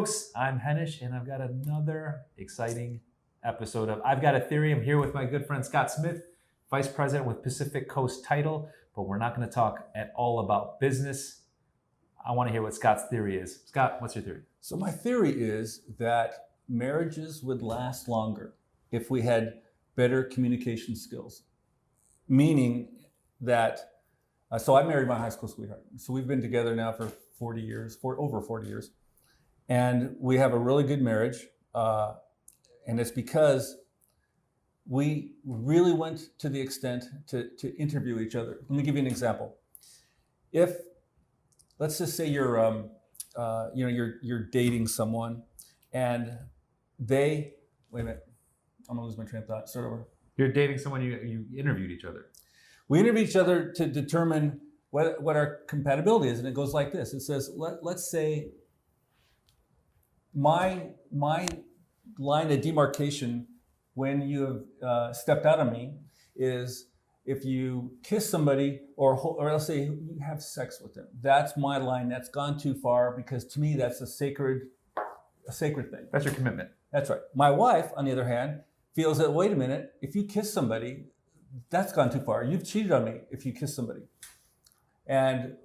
folks, I'm Henish, and I've got another exciting episode of I've Got a Theory. I'm here with my good friend Scott Smith, Vice President with Pacific Coast Title, but we're not going to talk at all about business. I want to hear what Scott's theory is. Scott, what's your theory? So my theory is that marriages would last longer if we had better communication skills. Meaning that, so I married my high school sweetheart. So we've been together now for over 40 years. And we have a really good marriage. And it's because we really went to the extent to interview each other. Let me give you an example. If, let's just say you're dating someone and wait a minute, I'm gonna lose my train of thought, start over. You're dating someone, you interviewed each other. We interview each other to determine what our compatibility is, and it goes like this. It says, let's say my line of demarcation when you have stepped out on me is if you kiss somebody or let's say you have sex with them. That's my line. That's gone too far because to me that's a sacred thing. That's your commitment. That's right. My wife, on the other hand, feels that, wait a minute, if you kiss somebody, that's gone too far. You've cheated on me if you kiss somebody. And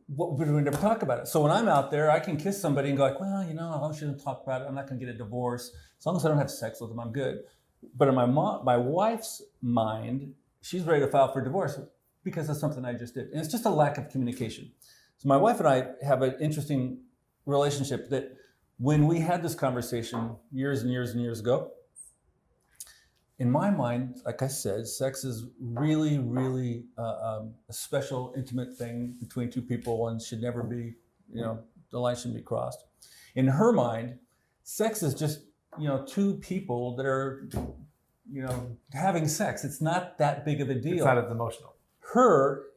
we never talk about it. So when I'm out there, I can kiss somebody and go like, well, I shouldn't talk about it. I'm not going to get a divorce. As long as I don't have sex with them, I'm good. But in my wife's mind, she's ready to file for divorce because of something I just did. And it's just a lack of communication. So my wife and I have an interesting relationship that when we had this conversation years and years and years ago, in my mind, like I said, sex is really, really a special, intimate thing between two people and should never be, the line shouldn't be crossed. In her mind, sex is just, two people that are, having sex. It's not that big of a deal. It's not as emotional. Her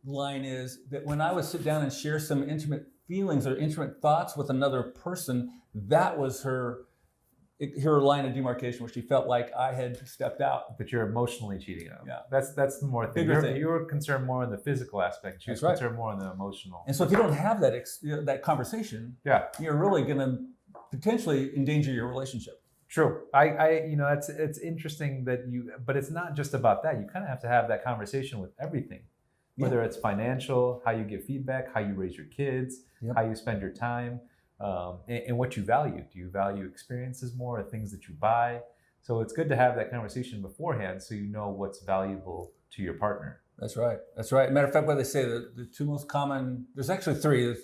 line is that when I would sit down and share some intimate feelings or intimate thoughts with another person, that was her line of demarcation where she felt like I had stepped out. But you're emotionally cheating on them. Yeah. That's the more thing. You're concerned more in the physical aspect. She's concerned more in the emotional. And so if you don't have that conversation, you're really going to potentially endanger your relationship. True. It's interesting but it's not just about that. You kind of have to have that conversation with everything, whether it's financial, how you give feedback, how you raise your kids, how you spend your time. And what you value. Do you value experiences more or things that you buy? So it's good to have that conversation beforehand so you know what's valuable to your partner. That's right. Matter of fact, what they say, the two most common, there's actually three.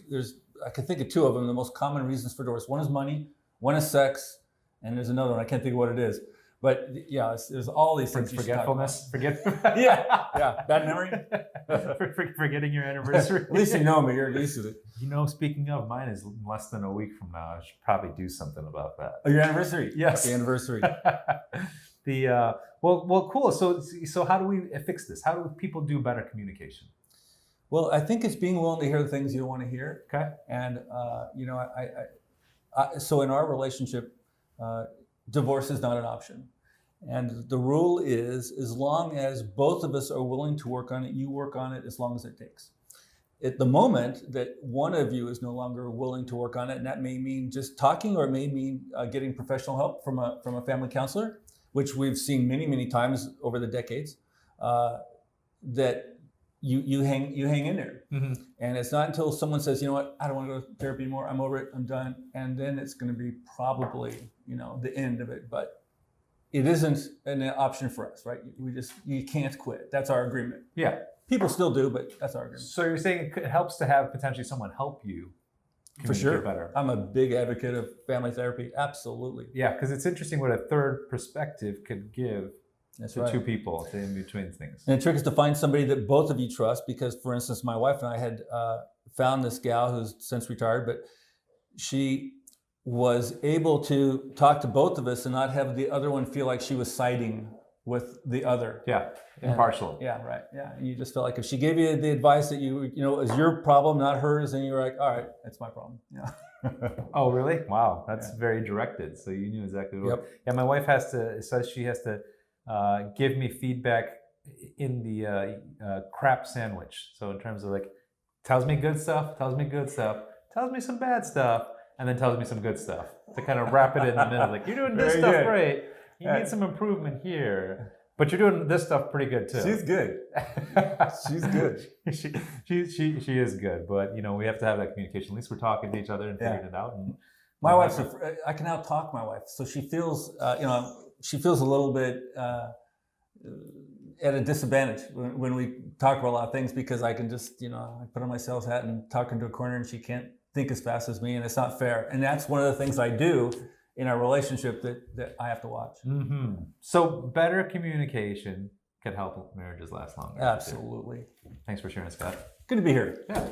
I can think of two of them, the most common reasons for divorce. One is money, one is sex, and there's another one. I can't think of what it is. But there's all these things. Forgetfulness. Yeah. Bad memory. Forgetting your anniversary. At least you know me. You're used to it. Speaking of, mine is less than a week from now. I should probably do something about that. Oh, your anniversary? Yes. Happy anniversary. Well, cool. So how do we fix this? How do people do better communication? Well, I think it's being willing to hear the things you don't want to hear. Okay. And so in our relationship, divorce is not an option. And the rule is, as long as both of us are willing to work on it, you work on it as long as it takes. At the moment that one of you is no longer willing to work on it, and that may mean just talking, or it may mean getting professional help from a family counselor, which we've seen many, many times over the decades, that you hang in there. Mm-hmm. And it's not until someone says, you know what, I don't want to go to therapy anymore, I'm over it, I'm done. And then it's going to be probably, the end of it. But it isn't an option for us, right? You can't quit. That's our agreement. Yeah. People still do, but that's our agreement. So you're saying it helps to have potentially someone help you for sure. Better. I'm a big advocate of family therapy. Absolutely. Yeah, because it's interesting what a third perspective could give to two people in between things. And the trick is to find somebody that both of you trust, because, for instance, my wife and I had found this gal who's since retired, but she was able to talk to both of us and not have the other one feel like she was siding with the other. Yeah, impartial. Yeah, right. Yeah, and you just felt like if she gave you the advice that it was your problem, not hers, and you were like, all right, that's my problem. Yeah. Oh, really? Wow, that's very directed. So you knew exactly what. Yep. Yeah, my wife says she has to give me feedback in the crap sandwich. So in terms of tells me good stuff, tells me some bad stuff, and then tells me some good stuff to kind of wrap it in the middle. Like, you're doing this Very stuff good. great. You need some improvement here, but you're doing this stuff pretty good too. She's good. She's good. she is good, but we have to have that communication. At least we're talking to each other and figuring it out. And my wife's, I can out talk my wife, so she feels, she feels a little bit at a disadvantage when we talk about a lot of things, because I can just, I put on my sales hat and talk into a corner, and she can't think as fast as me, and it's not fair. And that's one of the things I do in our relationship that I have to watch. Mm-hmm. So better communication can help marriages last longer. Absolutely. Thanks for sharing, Scott. Good to be here. Yeah.